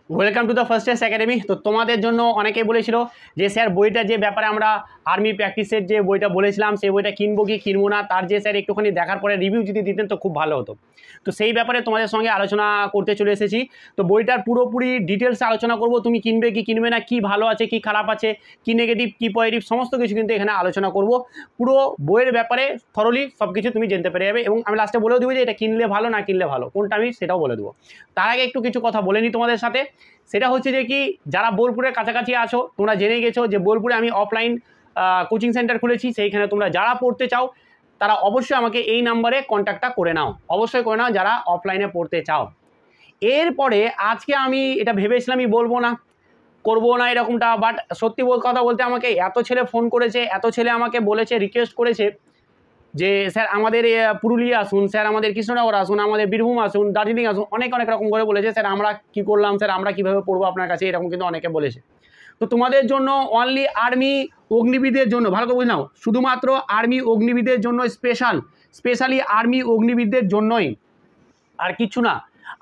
Welcome to the first S academy. তো তোমাদের জন্য অনেকেই বলেছিল যে স্যার বইটা যে ব্যাপারে আমরা আর্মি প্র্যাকটিসের যে বইটা বলেছিলাম সেই বইটা কিনবো কি কিনবো না, তার যে স্যার একটুখানি দেখার পরে রিভিউ যদি দিতেন তো খুব ভালো হতো। তো সেই ব্যাপারে তোমাদের সঙ্গে আলোচনা করতে চলে এসেছি। তো বইটার পুরোপুরি ডিটেলসে আলোচনা করব, তুমি কিনবে কি কিনবে না, কি ভালো আছে কি খারাপ আছে, কি নেগেটিভ কি পজিটিভ সমস্ত কিছু কিন্তু এখানে আলোচনা করব। পুরো বইয়ের ব্যাপারে থরলি সব কিছু তুমি জানতে পেরে যাবে এবং আমি লাস্টে বলেও দেবো যে এটা কিনলে ভালো না কিনলে ভালো কোনটা, আমি সেটাও বলে দেবো। তার আগে একটু কিছু কথা বলে নিই তোমাদের সাথে। সেটা হচ্ছে যে কি, যারা বোলপুরের কাছাকাছি আছো তোমরা জেনে গেছো যে বোলপুরে আমি অফলাইন কোচিং সেন্টার খুলেছি। সেইখানে তোমরা যারা পড়তে চাও তারা অবশ্যই আমাকে এই নাম্বারে কন্ট্যাক্টটা করে নাও, অবশ্যই করে নাও যারা অফলাইনে পড়তে চাও। এরপরে আজকে আমি এটা ভেবেছিলামই বলবো না করবো না এরকমটা, বাট সত্যি কথা বলতে আমাকে এত ছেলে ফোন করেছে, এত ছেলে আমাকে বলেছে, রিকোয়েস্ট করেছে যে স্যার আমাদের পুরুলিয়া আসুন, স্যার আমাদের কৃষ্ণনগর আসুন, আমাদের বীরভূম আসুন, দার্জিলিং আসুন, অনেক অনেক রকম করে বলেছে স্যার আমরা কি করলাম, স্যার আমরা কীভাবে পড়বো আপনার কাছে, এরকম কিন্তু অনেকে বলেছে। তো তোমাদের জন্য অনলি আর্মি অগ্নিবিদের জন্য, ভালো করে বুঝে নাও, শুধুমাত্র আর্মি অগ্নিবিদের জন্য স্পেশালি আর্মি অগ্নিবিদের জন্যই, আর কিছু না।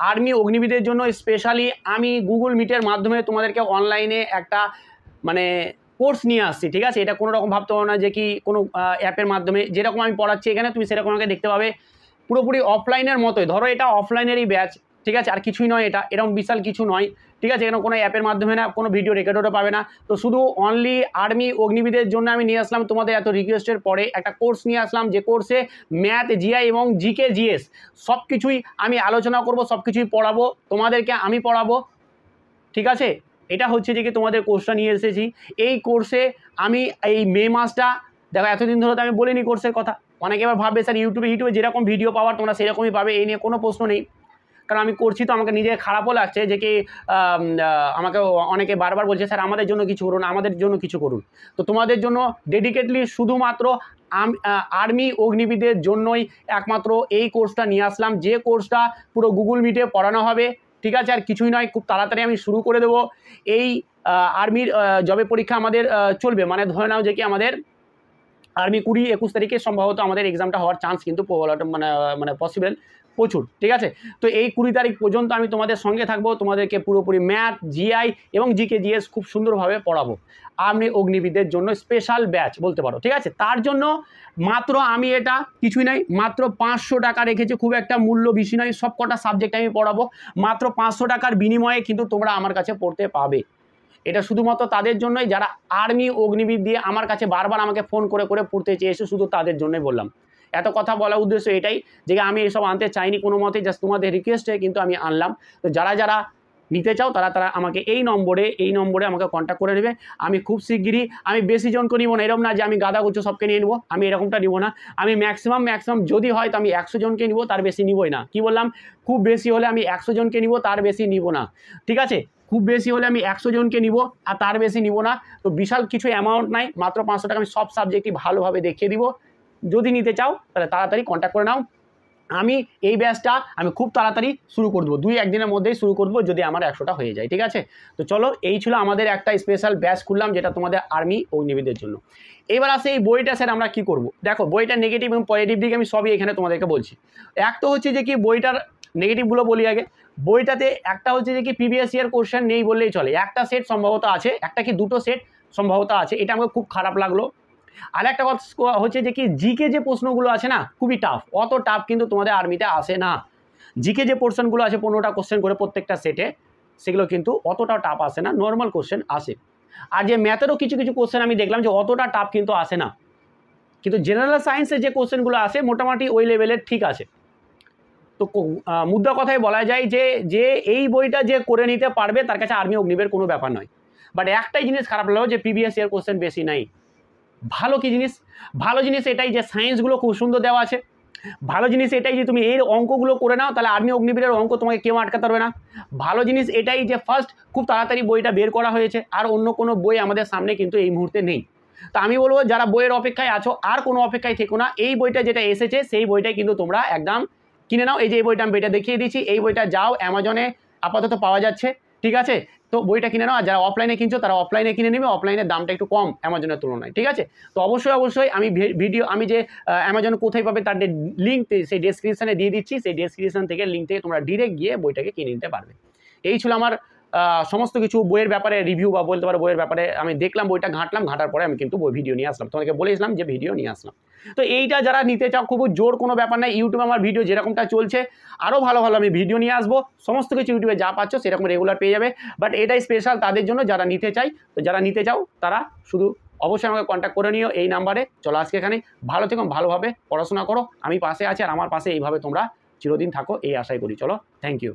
আর্মি অগ্নিবিদের জন্য স্পেশালি আমি গুগল মিটের মাধ্যমে তোমাদেরকে অনলাইনে একটা মানে কোর্স নিয়ে আসছি, ঠিক আছে? এটা কোনো রকম ভাবতে হবে না যে কি কোনো অ্যাপের মাধ্যমে যেরকম আমি পড়াচ্ছি এখানে তুমি সেরকম আমাকে দেখতে পাবে, পুরোপুরি অফলাইনের মতোই। ধরো এটা অফলাইনেরই ব্যাচ, ঠিক আছে? আর কিছুই নয়, এটা এরকম বিশাল কিছু নয়, ঠিক আছে? এখানে কোনো অ্যাপের মাধ্যমে না, কোনো ভিডিও রেকর্ডও পাবে না। তো শুধু অনলি আর্মি অগ্নিবিদের জন্য আমি নিয়ে আসলাম তোমাদের এত রিকোয়েস্টের পরে একটা কোর্স নিয়ে আসলাম, যে কোর্সে ম্যাথ, জিআই এবং জিকে জিএস সব কিছুই আমি আলোচনা করব, সব কিছুই পড়াবো তোমাদেরকে, আমি পড়াবো, ঠিক আছে? এটা হচ্ছে যে কি তোমাদের কোর্সটা নিয়ে এসেছি। এই কোর্সে আমি এই মে মাসটা, দেখো এতদিন ধরে তো আমি বলিনি কোর্সের কথা, অনেকে এবার ভাববে স্যার ইউটিউবে যেরকম ভিডিও পাওয়ার তোমরা সেরকমই পাবে, এই নিয়ে কোনো প্রশ্ন নেই। কারণ আমি করছি তো আমাকে নিজে খারাপও লাগছে যে কি আমাকে অনেকে বারবার বলছে স্যার আমাদের জন্য কিছু করুন, আমাদের জন্য কিছু করুন। তো তোমাদের জন্য ডেডিকেটলি শুধুমাত্র আর্মি অগ্নিবিদের জন্যই একমাত্র এই কোর্সটা নিয়ে আসলাম, যে কোর্সটা পুরো গুগল মিটে পড়ানো হবে, ঠিক আছে? আর কিছুই নয়, খুব তাড়াতাড়ি আমি শুরু করে দেবো। এই আর্মির জবে পরীক্ষা আমাদের চলবে, মানে ধরে নাও যে কি আমাদের আর্মি 20-21 তারিখে সম্ভবত আমাদের এক্সামটা হওয়ার চান্স কিন্তু মানে পসিবল প্রচুর, ঠিক আছে? তো এই 20 তারিখ পর্যন্ত আমি তোমাদের সঙ্গে থাকবো, তোমাদেরকে পুরোপুরি ম্যাথ, জিআই এবং জিকে জিএস খুব সুন্দরভাবে পড়াবো। আর্মি অগ্নিবিদের জন্য স্পেশাল ব্যাচ বলতে পারো, ঠিক আছে? তার জন্য মাত্র আমি এটা কিছুই নাই, মাত্র 500 টাকা রেখেছি, খুব একটা মূল্য বেশি নয়, সব কটা সাবজেক্ট আমি পড়াবো মাত্র 500 টাকার বিনিময়ে কিন্তু তোমরা আমার কাছে পড়তে পাবে। এটা শুধুমাত্র তাদের জন্যই যারা আর্মি অগ্নিবিদ দিয়ে আমার কাছে বারবার আমাকে ফোন করে করে পড়তে চেয়েছে, শুধু তাদের জন্যই বললাম। এত কথা বলার উদ্দেশ্য এটাই যে আমি এসব আনতে চাইনি কোনো মতে, জাস্ট তোমাদের রিকোয়েস্টে কিন্তু আমি আনলাম। তো যারা যারা নিতে চাও তারা আমাকে এই নম্বরে আমাকে কন্ট্যাক্ট করে নেবে। আমি খুব শিগগিরই, আমি বেশি জনকে নিব না, এরকম না যে আমি গাদাগুচ্ছ সবকে নিয়ে নেবো, আমি এরকমটা নিব না। আমি ম্যাক্সিমাম যদি হয় তো আমি 100 জনকে নিব, তার বেশি নিবই না। কি বললাম? খুব বেশি হলে আমি 100 জনকে নিব, তার বেশি নিব না, ঠিক আছে? খুব বেশি হলে আমি 100 জনকে নিব আর তার বেশি নিব না। তো বিশাল কিছু অ্যামাউন্ট নাই, মাত্র 500 টাকা আমি সব সাবজেক্টই ভালোভাবে দেখিয়ে দিব। যদি নিতে চাও তাহলে তাড়াতাড়ি কন্ট্যাক্ট করে নাও। আমি এই ব্যাচটা আমি খুব তাড়াতাড়ি শুরু করে দেবো, 2-1 দিনের মধ্যেই শুরু করবো যদি আমার 100টা হয়ে যায়, ঠিক আছে? তো চলো, এই ছিল আমাদের একটা স্পেশাল ব্যাচ খুললাম যেটা তোমাদের আর্মি অগ্নিবিদের জন্য। এবার আসে এই বইটা স্যার আমরা কি করব। দেখো বইটার নেগেটিভ এবং পজিটিভ দিক আমি সবই এখানে তোমাদেরকে বলছি। এক তো হচ্ছে যে কি বইটার নেগেটিভগুলো বলি আগে। বইটাতে একটা হচ্ছে যে কি প্রিভিয়াস ইয়ার কোশ্চেন নেই বললেই চলে, একটা সেট সম্ভবত আছে, একটা কি দুটো সেট সম্ভবত আছে, এটা আমাকে খুব খারাপ লাগলো। আর একটা কথা হচ্ছে যে কি জিকে যে প্রশ্নগুলো আছে না, খুবই টাফ, অত টাফ কিন্তু তোমাদের আর্মিতে আসে না। জিকে যে পোর্শনগুলো আছে 15টা কোশ্চেন করে প্রত্যেকটা সেটে, সেগুলো কিন্তু অতটা টাফ আসে না, নর্মাল কোশ্চেন আসে। আর যে ম্যাথেরও কিছু কিছু কোশ্চেন আমি দেখলাম যে অতটা টাফ কিন্তু আসে না, কিন্তু জেনারেল সায়েন্সের যে কোশ্চেনগুলো আসে মোটামুটি ওই লেভেলের ঠিক আছে। তো মুদ্রা কথায় বলা যায় যে এই বইটা যে করে নিতে পারবে তার কাছে আর্মি অগ্নিবীর কোনো ব্যাপার নয়। বাট একটাই জিনিস খারাপ লাগলো যে প্রিভিয়াস ইয়ার কোশ্চেন বেশি নাই। ভালো কি জিনিস? ভালো জিনিস এটাই যে সায়েন্সগুলো খুব সুন্দর দেওয়া আছে। ভালো জিনিস এটাই যে তুমি এর অঙ্কগুলো করে নাও, তাহলে আর্মি অগ্নিবীরের অঙ্ক তোমাকে কেউ আটকাতে পারবে না। ভালো জিনিস এটাই যে ফার্স্ট খুব তাড়াতাড়ি বইটা বের করা হয়েছে, আর অন্য কোনো বই আমাদের সামনে কিন্তু এই মুহূর্তে নেই। তো আমি বলবো যারা বইয়ের অপেক্ষায় আছো আর কোনো অপেক্ষায় থেকো না, এই বইটা যেটা এসেছে সেই বইটাই কিন্তু তোমরা একদম কিনে নাও। এই যে এই বইটা আমি দেখিয়ে দিচ্ছি, এই বইটা যাও অ্যামাজনে আপাতত পাওয়া যাচ্ছে, ঠিক আছে? তো বইটা কিনে নাও, আর যারা অফলাইনে কিনছো তারা অফলাইনে কিনে নেবে, অফলাইনের দামটা একটু কম অ্যামাজনের তুলনায়, ঠিক আছে? তো অবশ্যই আমি আমি যে অ্যামাজন কোথায় পাবে তার লিঙ্ক সেই ডেসক্রিপশানে দিয়ে দিচ্ছি, সেই ডেসক্রিপশান থেকে লিঙ্ক থেকে তোমরা ডিরেক্ট গিয়ে বইটাকে কিনে নিতে পারবে। এই ছিল আমার সমস্ত কিছু বইয়ের ব্যাপারে রিভিউ বা বলতে পারো বইয়ের ব্যাপারে আমি দেখলাম, বইটা ঘাঁটার পরে আমি কিন্তু বই ভিডিও নিয়ে আসলাম, তোমাকে বলেছিলাম যে ভিডিও নিয়ে আসলাম। তো এইটা যারা নিতে চাও খুব জোর কোনো ব্যাপার নাই, ইউটিউবে আমার ভিডিও যেরকমটা চলছে আরও ভালো ভালো আমি ভিডিও নিয়ে আসবো, সমস্ত কিছু ইউটিউবে যা পাচ্ছ সেরকম রেগুলার পেয়ে যাবে। বাট এটাই স্পেশাল তাদের জন্য যারা নিতে চাই। তো যারা নিতে চাও তারা শুধু অবশ্যই আমাকে কন্ট্যাক্ট করে নিও এই নাম্বারে। চলো আজকে এখানে, ভালো থেকো, ভালোভাবে পড়াশোনা করো, আমি পাশে আছি, আর আমার পাশে এইভাবে তোমরা চিরদিন থাকো এই আশাই করি। চলো, থ্যাংক ইউ।